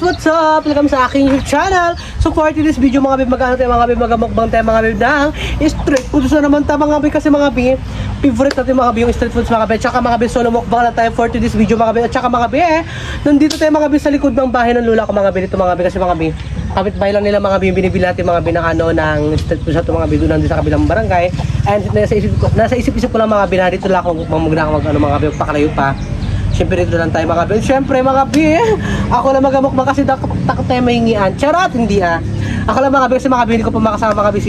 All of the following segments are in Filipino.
guys! What's up? Welcome sa aking YouTube channel. So for this video mga bib, mag-ano tayo mga bib, mag-mukbang tayo mga bib ng street foods na naman tayo mga bib. Kasi mga bib, favorite natin mga bib yung street foods mga bib. Tsaka mga bib, solo mukbang na tayo for this video mga bib. At tsaka mga bib, nandito tayo mga bib sa likod ng bahay ng lula ko mga bib. Dito mga bib kasi mga bib, kapit-bahay lang nila mga bib, binibili natin mga bib ng ano, ng street foods at mga bib doon nandito sa kabilang barangay. And nasa isip-isip ko lang mga bib na dito lang ako mag ano mga bib, pakalayo pa. Siyempre dito lang tayo mga bib. Siyempre mga bib, ako lang magamukbang kasi takot tayo mahingian. Charot, hindi ah. Ako lang mga bib kasi mga bib, hindi ko pa makasama mga bib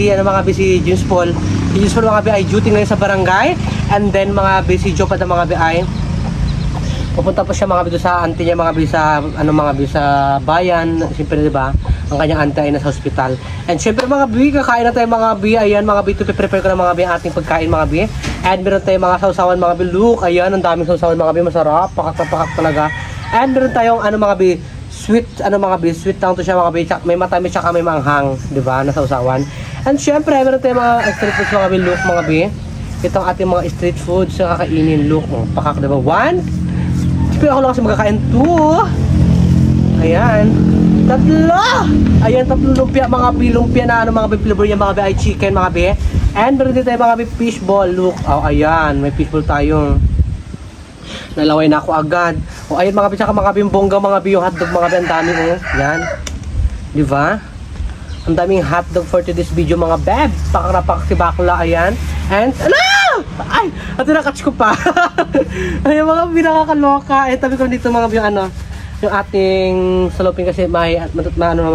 si James Paul. Si James Paul mga bib ay duty ngayon sa barangay. And then mga bib si Joe pa na mga bib ay pupunta pa siya mga bib sa auntie niya mga bib sa ano mga bib sa bayan. Siyempre diba, ang kanyang auntie ay nasa hospital. And siyempre mga bib, kakain na tayo mga bib. Ayan mga bib, prepare ko na mga bib ating pagkain mga bib. And meron tayong mga sausawan mga bib. Look, ayan, ang daming sausawan mga bib. Masarap, pakak talaga. And meron tayong ano mga bib, sweet, ano mga bib, sweet lang to siya mga bib. May matamis tsaka may manghang, diba, na sausawan. And siyempre, meron tayong mga street foods mga bib. Look mga bib, itong ating mga street foods na kakainin. Look, pakak, diba, 1. Pero ako lang kasi magkakain 2. Ayan. 3. Ayan, 3 lumpia mga bib. Lumpia na ano mga bib, flavor niya mga bib ay chicken mga bib. And meron din tayo mga bib fishball. Look, oh ayan, may fishball tayo. Nalaway na ako agad. O ayan mga bib, saka mga bib bongga mga bib, yung hotdog mga bib, ang dami oh. Yan. Di ba? Ang daming hotdog for today's video mga bib. Pakarapak si bakla, ayan. And ano? Ay, at nakatch ko pa. Ayan mga bib, nakakaloka. Eh tabi ko dito mga bib, ano, yung ating salopin kasi may ano,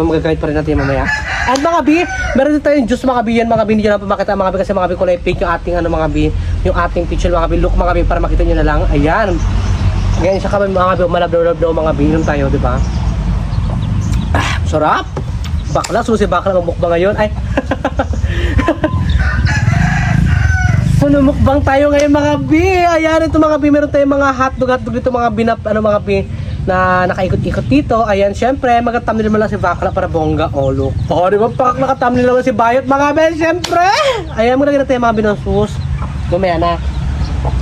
magagamit pa rin natin mamaya. At mga bi, meron din tayong juice mga bi, yan mga bi, hindi nyo na pamakita mga bi kasi mga bi kulay pink yung ating ano mga bi, yung ating picture mga bi, look mga bi para makita nyo na lang. Ayan. Ganyan siya kami mga bi, malabdaw mga bi, inom tayo, di ba? Ah, sarap. Bakla, susi bakla magmukbang ngayon. Ay. So mukbang tayo ngayon mga bi. Ayan, ito mga bi, meron tayong mga hotdog dito mga bi na ano mga bi na nakaikot-ikot dito. Ayan, syempre, mag-thumbnail naman lang si Bakla para bongga. Oh, look. Oh, di ba? Pak, naka-thumbnail naman si Bayot, mga bel, syempre. Ayan, maglagay na tayo mga binansus. Gumaya na.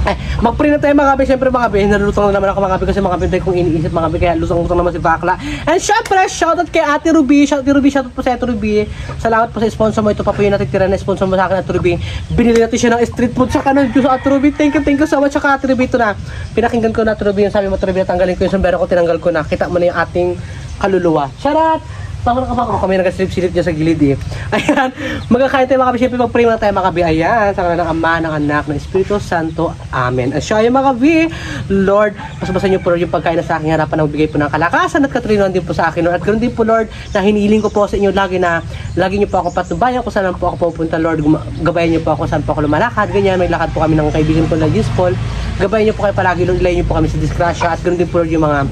Ay, mag-pray na tayo mga bel, syempre mga bel. Nalutang na naman ako mga bel kasi mga bel kung iniisip mga bel. Kaya lutang-lutang naman si Bakla. And syempre, shoutout kay Ate Ruby. Shoutout po sa Ate Ruby. Salamat po sa sponsor mo. Ito pa po yung natitira na sponsor mo sa akin, Ate Ruby. Binili natin siya ng street food sa kanan. Diyos, Ate Ruby. Thank you so much. Saka Ate Ruby, ito na. Pinakinggan ko na Ate Ruby. Yung sabi mo, Ate Ruby, natanggalin ko yung sombrero ko, tinanggal ko na. Kita mo na yung ating kaluluwa. Charot! Bako na kabako kami nag-slip-slip niya sa gilid eh. Ayan, magkakain tayo mga kabi. Siyempre mag-pray na tayo mga kabi. Ayan, sa kanila ng Ama, ng Anak, ng Espiritu Santo. Amen. At siya yung mga kabi, Lord, pasbasan niyo po Lord yung pagkain na sa aking harapan na magbigay po ng kalakasan at katrinuan din po sa akin Lord. At ganoon din po Lord, na hinihiling ko po sa inyo lagi na lagi niyo po ako patnubayan kung saan po ako pupunta Lord. Gabayan niyo po ako saan po ako lumalakad. Ganyan, may lakad po kami ng kaibigan ko na James Paul. Gabayan niyo po kayo palagi Lord, ilayin niyo po kami sa disgrasya. At ganoon din po Lord yung mga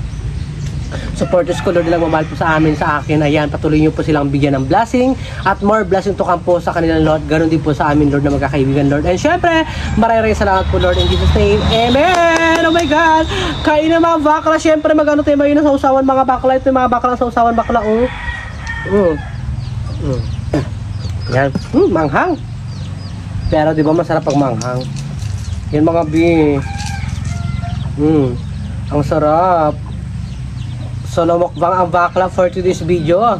supporters ko Lord, nilang mamahal po sa amin, sa akin. Ayan, patuloy niyo po silang bigyan ng blessing at more blessing to come po sa kanilang Lord. Ganon din po sa amin Lord na magkakaibigan Lord. And syempre, maraming salamat po Lord in Jesus name. Amen! Oh my God! Kain na mga bakla. Syempre, magano tayo ngayon sa usawan mga bakla. Ito yung mga bakla sa usawan bakla. Yan. Manghang. Pero di ba masarap pag manghang? Yan mga bi. Ang sarap. Solo mukbang ang bakla for today's video.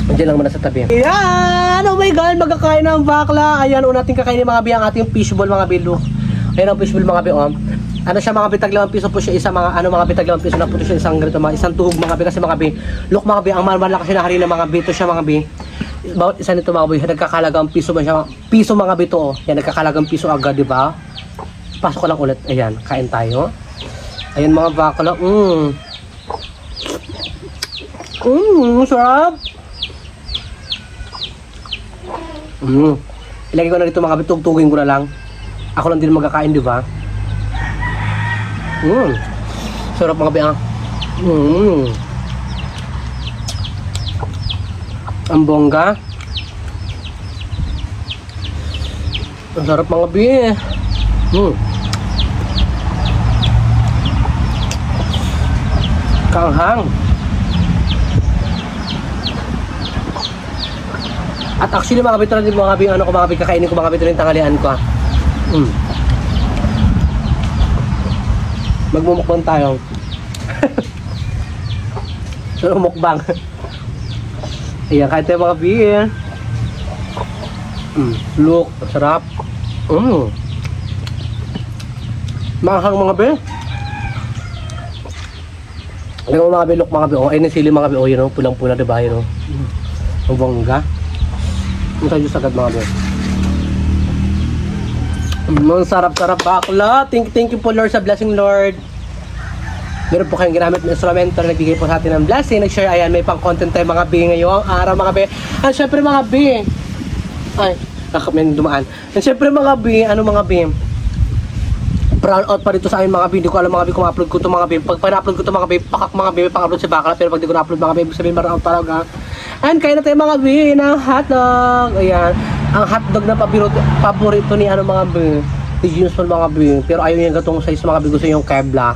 Diyan lang muna sa tabi. Ayan! Oh my God! Magkakain ng bakla. Ayan, una natin kakainin mga bi ang ating fishball mga bi. Look. Ayan ang fishball mga bi. Ano siya mga bitag 5 piso po siya. Isa mga ano mga bitag 5 piso na po siya. Isang ganito mga isang tuhog mga bi kasi mga bi. Look mga bi, ang malakas na hari ng mga bi. Ito siya mga bi. Bawat isa nito mga bi, nagkakalagang piso ba siya? Piso mga bi to. Yan, nagkakalagang piso agad, di ba? Pasok ko lang ulit. Ayan, kain tayo. Ayan mga bakla. Sarap. Ilagay ko na dito mga bitugtugin ko na lang. Ako lang din magkakain, di ba? Sarap mga biang. Ang bongga. Ang sarap mga bi. Kanghang. At actually mga kabito rin mga kabito, ano ko mga kabito, kakainin ko mga kabito rin tanghalian ko. Magmumukbang tayo. So, mukbang. Ayan, kahit tayo mga beer. Look, sarap. Mahang mga beer. Alam mo mga beer, look mga beer. Ay, nasili mga beer. Yun, pulang-pula, diba? Yun, ang bongga. Ang tayo sagad mga beer. Ang sarap-sarap bakla. Thank you po Lord sa blessing, Lord. Meron po kayong ginamit ng instrumento na nagbigay po sa atin ng blessing. Nag-share, ayan, may pang content tayo mga bi ngayong araw mga bi. At syempre mga bi, ay, may dumaan. At syempre mga bi, ano mga bi, brown out pa dito sa amin mga bi. Hindi ko alam mga bi kung upload ko ito mga bi. Pag pa-upload ko ito mga bi, pakak mga bi, may pang-upload si Bakla. Pero pag di ko na-upload mga bi, sabihin brown out talaga. And kaya na tayo mga bi ng hotdog. Ayan, ang hotdog na paborito ni ano mga bi, ni Genius mga bi. Pero ayaw niya gatong size mga bi, gusto yung kebla.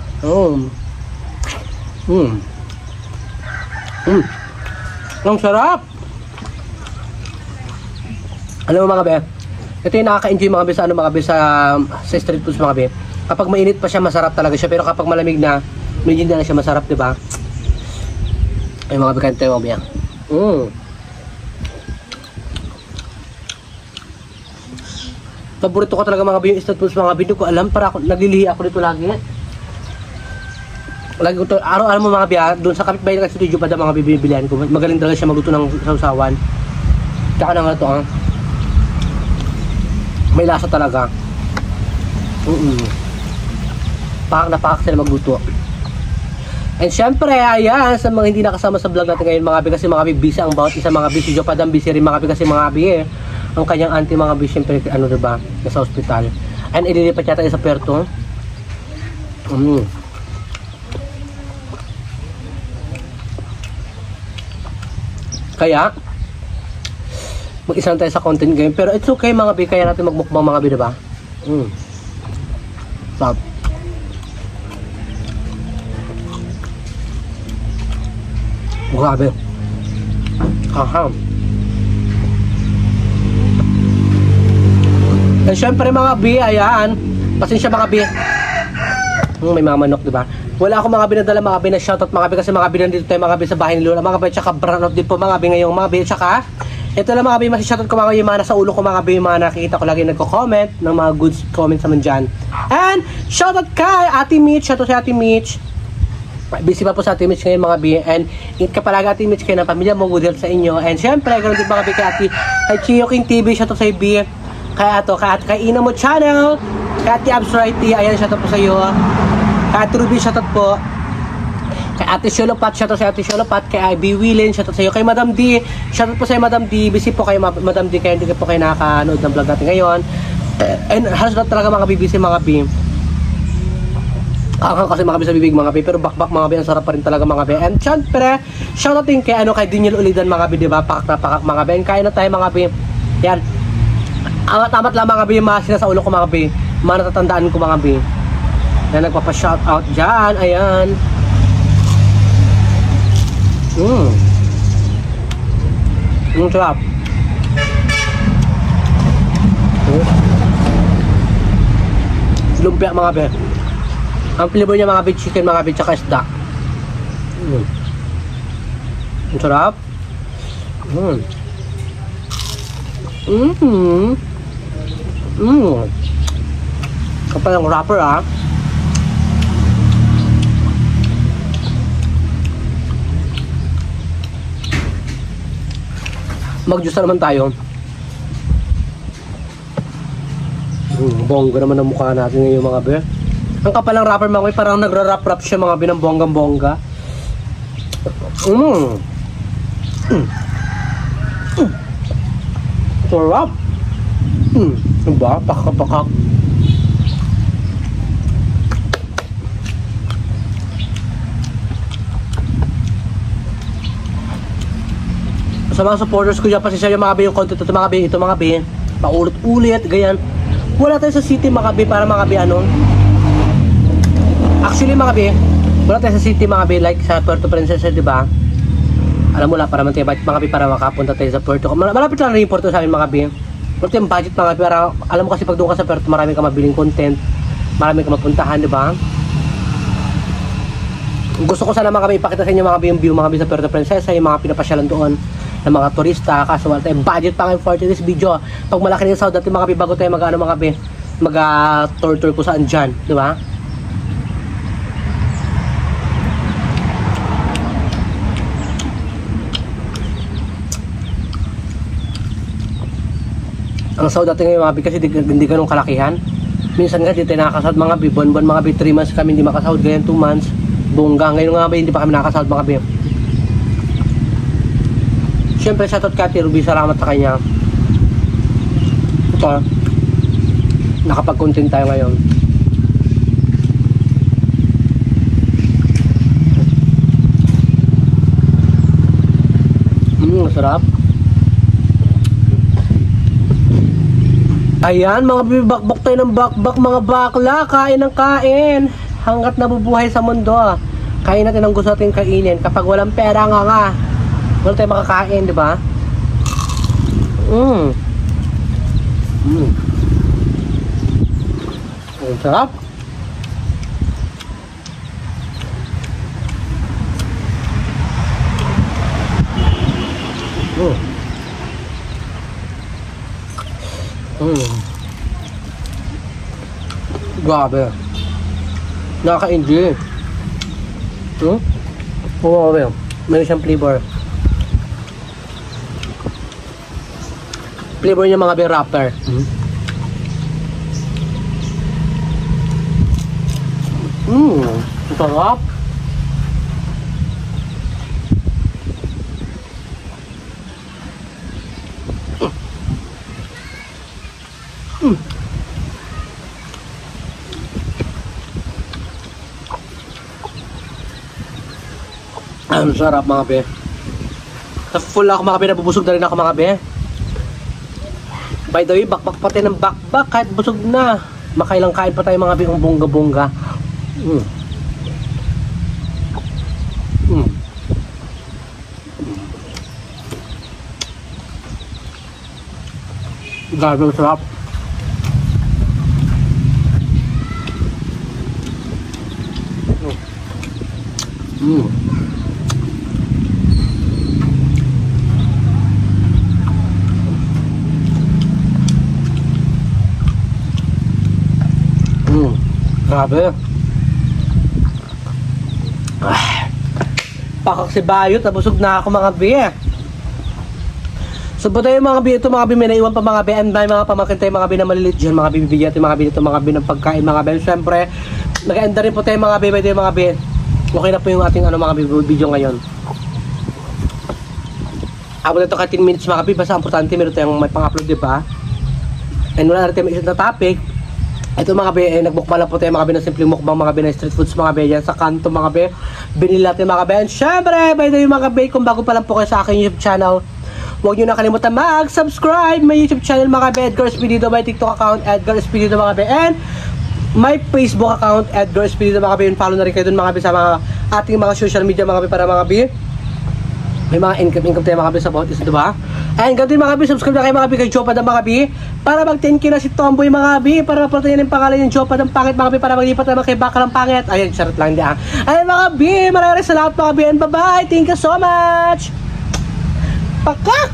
Ang sarap. Alam mo mga be, ito yung nakaka-enjoy mga be sa ano mga be sa street foods mga be. Kapag mainit pa siya masarap talaga siya, pero kapag malamig na medyo hindi na siya masarap, di ba? Ay mga be, kanto yung mga be. Paborito ko talaga mga be yung street foods mga be. Hindi ko alam, para ako naglilihi ako dito lagi. Lagi ko to, araw-araw mo mga biya, doon sa kapitbahay ng studio pa mga bibilihan ko. Magaling talaga siya magluto ng sausawan. Tsaka na nga ito, may lasa talaga. Pakak na pakak sila magluto. And syempre, ayan, sa mga hindi nakasama sa vlog natin ngayon mga bi, kasi mga bi, busy ang bawat isa mga bi. Si Joe Padam busy rin mga bi, kasi mga bi ang kanyang auntie mga bi, syempre, ano diba, nasa hospital. And ililipat yata sa Puerto. Kaya mag-isa tayo sa content game, pero it's okay mga bi, kaya natin magmukbang mga bi, diba? Sarap. Grabe. And syempre mga bi, ayan, pasensya mga bi, may mga manok, diba? Wala akong mga binadala mga bi na shoutout mga bi, kasi mga bi nandito tayo mga bi sa bahay ni Lola mga bi, tsaka brown out din po mga bi ngayong mga bi, tsaka ito lang mga bi, masishoutout ko mga bi, yung mga nasa ulo ko mga bi, yung mga nakikita ko lagi nagko-comment ng mga good comments naman dyan. And shoutout kay Ate Mitch, shoutout si Ate Mitch, busy pa po sa Ate Mitch ngayon mga bi, and ingat ka palagi Ate Mitch kayo ng pamilya mo, good health sa inyo. And syempre ganoon din mga bi kay Chio King TV, shoutout sa bi, kay Ina mo channel, kay Ate Absrighty, ayan shoutout po sa iyo. Kay Ate Ruby, shoutout po. Kay Ate Sholopat, shoutout sa Ate Sholopat. Kay Ivy Willen, shoutout sa iyo. Kay Madam D, shoutout po sa iyo Madam D. Busy po kayo Madam D, kaya hindi po kayo nakakanood ng vlog natin ngayon. And halos na talaga mga bibisi mga bi. Kasi mga bi sa bibig mga bi, pero bakbak mga bi, ang sarap pa rin talaga mga bi. And syempre, shoutout din kay kay Daniel Ulidan mga bi, diba? Pakak na pakak mga bi. And kaya na tayo mga bi. Yan. Amat lang mga bi, mga sinasa ulo ko mga bi. Mga natatandaan ko mga bi. Na nagpapa-shoutout dyan, ayan. Sarap. Lumpia mga be. Ang flavor niya mga be, chicken mga be, tsaka isda. Ang sarap. Kapal ng wrapper Mag-juice na naman tayo. Bongga naman ang mukha natin ngayon mga be. Ang kapal ng wrapper mga be, parang nagra-wrap siya mga be ng bonggang-bongga. Sarap. Diba? Pakak-pakak. Sa mga supporters ko dyan, pasisya yung mga be, yung content ito mga be, ito mga be, paulit-ulit, ganyan. Wala tayo sa city mga be, para mga be, actually mga be, wala tayo sa city mga be, like sa Puerto Princesa, diba? Alam mo lang, para tayo budget mga be, para makapunta tayo sa Puerto. Malapit lang na yung Puerto sa amin mga be. Wala tayong budget mga be, para, alam mo kasi pag doon ka sa Puerto, marami ka mabiling content, marami ka mapuntahan, diba? Gusto ko sana mga kami ipakita sa inyo mga yung view mga kami sa Puerto Princesa, yung mga pinapasyalan doon ng mga turista, kaso wala tayong budget pa ngayon for this video. Pag malaki na yung sahod natin mga kami, bago tayo mag-ano mga kami, mag-tour ko saan dyan, di ba? Ang sahod natin ngayon mga kami kasi hindi ganun kalakihan. Minsan nga dito nakakasahod mga kami, buwan-buwan mga kami, 3 months kami hindi makasahod, ganyan 2 months. Bongga, ngayon nga ba hindi pa kami nakasahod mga kami. Siyempre shoutout kay Ruby, salamat sa kanya. Ito, nakapag-content tayo ngayon. Masarap. Ayan mga bibakbak tayo ng bakbak mga bakla, kain ng kain. Hanggat nabubuhay sa mundo, kain natin ang gusto natin kainin. Kapag walang pera nga, wala tayong makakain, di ba? Ang sarap. Grabe. Nakaka-enjoy. Oo, meron siyang flavor. Flavor niya mga beer wrapper. Sarap. Ang sarap mga be. Full ako mga be, nabubusog na rin ako mga be. By the way, bakbak pati ng bakbak kahit busog na. Makailang kain pa tayo mga be, ang bongga-bongga. Grabe ang sarap. Grabe. Pakak si Bayot, nabusog na ako mga be. So tayo mga be, ito mga be, may naiwan pa mga be, and may mga pamakin tayo mga be na malilit dyan, mga be, bibigyan tayo mga be dito mga be ng pagkain mga be. Siyempre, nag-enda rin po tayo mga be, by tayo mga be. Okay na po yung ating ano mga be, video ngayon. Abot na ito ka 10 minutes mga be, basta importante meron tayong may pang-upload, diba? And wala na rin tayo may isang na topic. Ito mga be, nagbukbang po tayo mga be ng simpleng mukbang mga be na street foods mga be yan sa kanto mga be. Binili natin mga be. And syempre, by the way mga be, kung bago pa lang po kayo sa aking YouTube channel, huwag nyo nakalimutan mag-subscribe. May YouTube channel mga be, Edgar Espirido, may TikTok account, Edgar Espirido mga be, and may Facebook account, Edgar Espirido mga be. And follow na rin kayo dun mga be sa mga ating mga social media mga be para mga be. May mga income tayo mga be sa bawat isa, diba? And ganito mga be, subscribe na kayo mga be kay Jopa ng mga be para mag 10k na si Tomboy mga be, para mapalta niya yung pangalan yung Jopa ng pangit mga be, para maglipat naman kay Bakal ng pangit. Ayun, charot lang diyan. Ayun mga be, maraming salamat mga be, and bye bye, thank you so much. Pakak!